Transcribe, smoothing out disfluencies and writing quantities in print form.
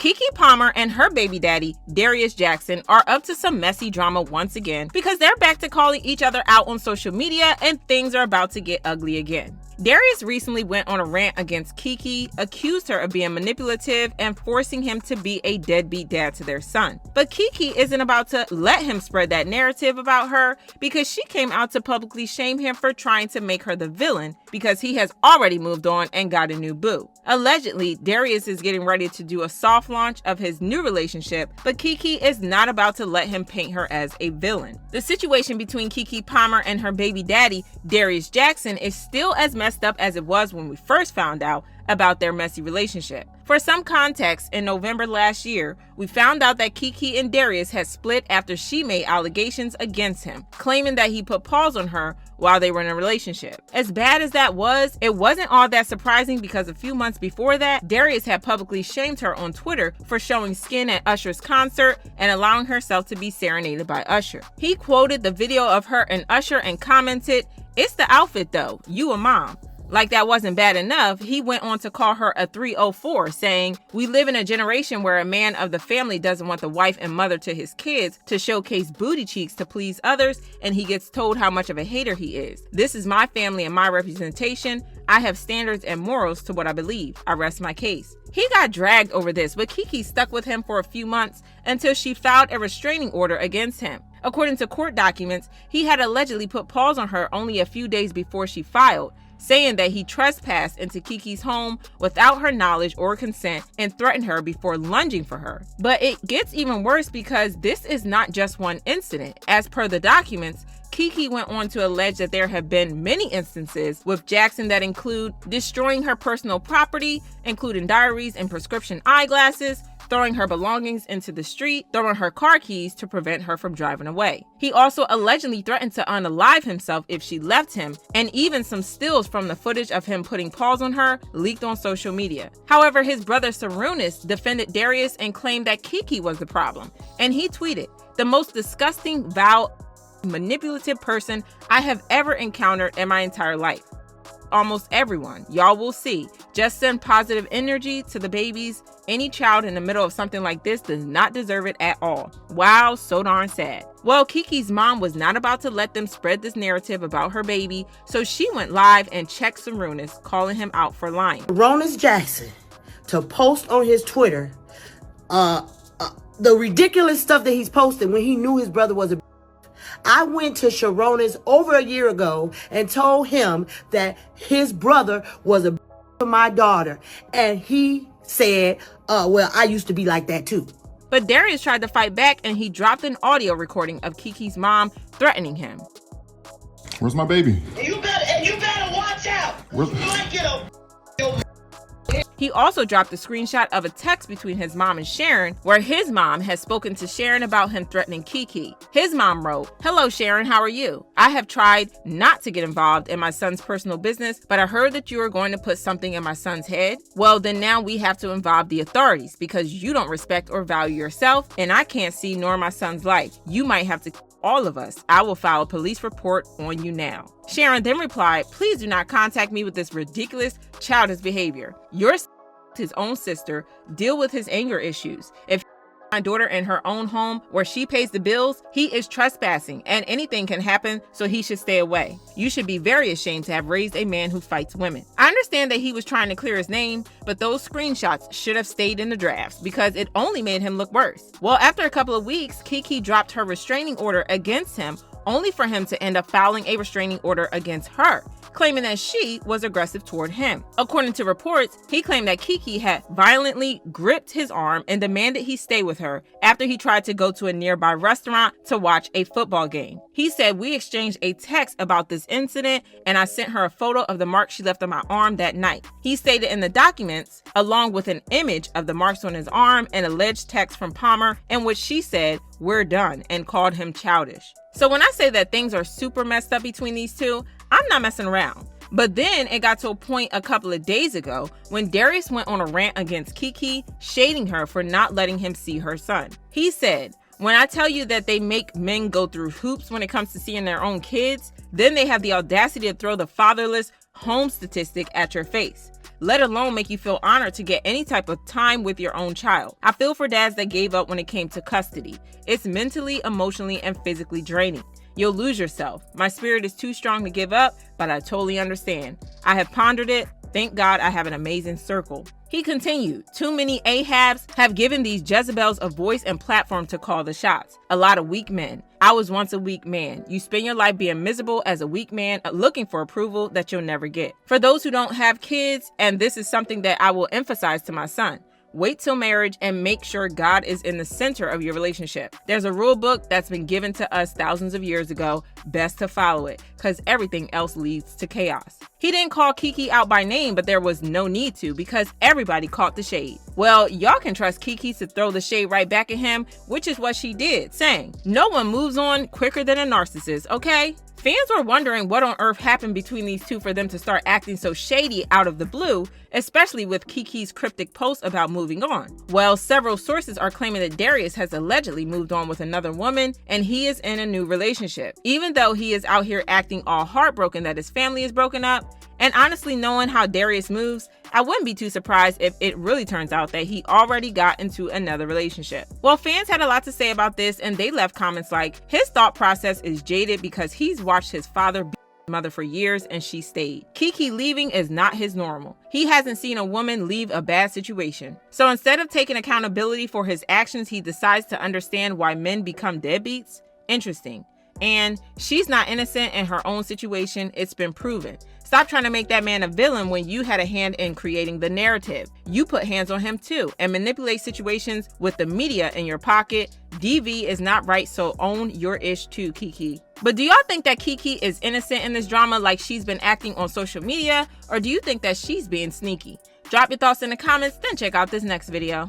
Keke Palmer and her baby daddy, Darius Jackson, are up to some messy drama once again because they're back to calling each other out on social media and things are about to get ugly again. Darius recently went on a rant against Keke, accused her of being manipulative and forcing him to be a deadbeat dad to their son. But Keke isn't about to let him spread that narrative about her because she came out to publicly shame him for trying to make her the villain because he has already moved on and got a new boo. Allegedly, Darius is getting ready to do a soft launch of his new relationship, but Keke is not about to let him paint her as a villain. The situation between Keke Palmer and her baby daddy, Darius Jackson, is still as messed up as it was when we first found out about their messy relationship. For some context, in November last year, we found out that Keke and Darius had split after she made allegations against him, claiming that he put paws on her while they were in a relationship. As bad as that was, it wasn't all that surprising because a few months before that, Darius had publicly shamed her on Twitter for showing skin at Usher's concert and allowing herself to be serenaded by Usher. He quoted the video of her and Usher and commented, "It's the outfit though, you a mom." Like that wasn't bad enough, he went on to call her a 304, saying, "We live in a generation where a man of the family doesn't want the wife and mother to his kids to showcase booty cheeks to please others, and he gets told how much of a hater he is. This is my family and my representation. I have standards and morals to what I believe. I rest my case." He got dragged over this, but Keke stuck with him for a few months until she filed a restraining order against him. According to court documents, he had allegedly put paws on her only a few days before she filed, saying that he trespassed into Keke's home without her knowledge or consent and threatened her before lunging for her. But it gets even worse because this is not just one incident. As per the documents, Keke went on to allege that there have been many instances with Jackson that include destroying her personal property, including diaries and prescription eyeglasses, throwing her belongings into the street, throwing her car keys to prevent her from driving away. He also allegedly threatened to unalive himself if she left him, and even some stills from the footage of him putting paws on her leaked on social media. However, his brother Sarunas defended Darius and claimed that Keke was the problem, and he tweeted, "The most disgusting, vile, manipulative person I have ever encountered in my entire life. Almost everyone, y'all will see. Just send positive energy to the babies. Any child in the middle of something like this does not deserve it at all. Wow, so darn sad." Well, Keke's mom was not about to let them spread this narrative about her baby, so she went live and checked Sarunas, calling him out for lying. Sarunas Jackson to post on his Twitter the ridiculous stuff that he's posted when he knew his brother was a. I went to Sharonis over a year ago and told him that his brother was a for my daughter. And he said, well, I used to be like that too. But Darius tried to fight back and he dropped an audio recording of Keke's mom threatening him. "Where's my baby? You better watch out. You might get a He also dropped a screenshot of a text between his mom and Sharon, where his mom has spoken to Sharon about him threatening Keke. His mom wrote, "Hello Sharon, how are you? I have tried not to get involved in my son's personal business, but I heard that you are going to put something in my son's head. Well, then now we have to involve the authorities because you don't respect or value yourself, and I can't see nor my son's life. You might have to all of us. I will file a police report on you now." Sharon then replied, "Please do not contact me with this ridiculous, childish behavior. Your his own sister, deal with his anger issues. If my daughter in her own home where she pays the bills, he is trespassing and anything can happen, so he should stay away. You should be very ashamed to have raised a man who fights women." I understand that he was trying to clear his name, but those screenshots should have stayed in the drafts because it only made him look worse. Well, after a couple of weeks, Keke dropped her restraining order against him, only for him to end up filing a restraining order against her, claiming that she was aggressive toward him. According to reports, he claimed that Keke had violently gripped his arm and demanded he stay with her after he tried to go to a nearby restaurant to watch a football game. He said, "We exchanged a text about this incident and I sent her a photo of the mark she left on my arm that night." He stated in the documents, along with an image of the marks on his arm, an alleged text from Palmer in which she said, "We're done," and called him childish. So when I say that things are super messed up between these two, I'm not messing around. But then it got to a point a couple of days ago when Darius went on a rant against Keke, shading her for not letting him see her son. He said, "When I tell you that they make men go through hoops when it comes to seeing their own kids, then they have the audacity to throw the fatherless home statistic at your face. let alone make you feel honored to get any type of time with your own child. I feel for dads that gave up when it came to custody. It's mentally, emotionally, and physically draining. You'll lose yourself. My spirit is too strong to give up, but I totally understand. I have pondered it. Thank God I have an amazing circle. He continued, too many Ahabs have given these Jezebels a voice and platform to call the shots. A lot of weak men. I was once a weak man. You spend your life being miserable as a weak man, looking for approval that you'll never get. For those who don't have kids, and this is something that I will emphasize to my son, wait till marriage and make sure God is in the center of your relationship. There's a rule book that's been given to us thousands of years ago. Best to follow it, because everything else leads to chaos. He didn't call Keke out by name, but there was no need to because everybody caught the shade. Well, y'all can trust Keke to throw the shade right back at him, which is what she did, saying, "No one moves on quicker than a narcissist, okay?" Fans were wondering what on earth happened between these two for them to start acting so shady out of the blue, especially with Keke's cryptic post about moving on. Well, several sources are claiming that Darius has allegedly moved on with another woman and he is in a new relationship, even though he is out here acting all heartbroken that his family is broken up. And honestly, knowing how Darius moves, I wouldn't be too surprised if it really turns out that he already got into another relationship. Well, fans had a lot to say about this, and they left comments like, his thought process is jaded because he's watched his father beat his mother for years and she stayed. Keke leaving is not his normal. He hasn't seen a woman leave a bad situation. So instead of taking accountability for his actions, he decides to understand why men become deadbeats? Interesting. And she's not innocent in her own situation. It's been proven. Stop trying to make that man a villain when you had a hand in creating the narrative. You put hands on him too and manipulate situations with the media in your pocket. DV is not right, so own your ish too, Keke. But do y'all think that Keke is innocent in this drama like she's been acting on social media? Or do you think that she's being sneaky? Drop your thoughts in the comments, then check out this next video.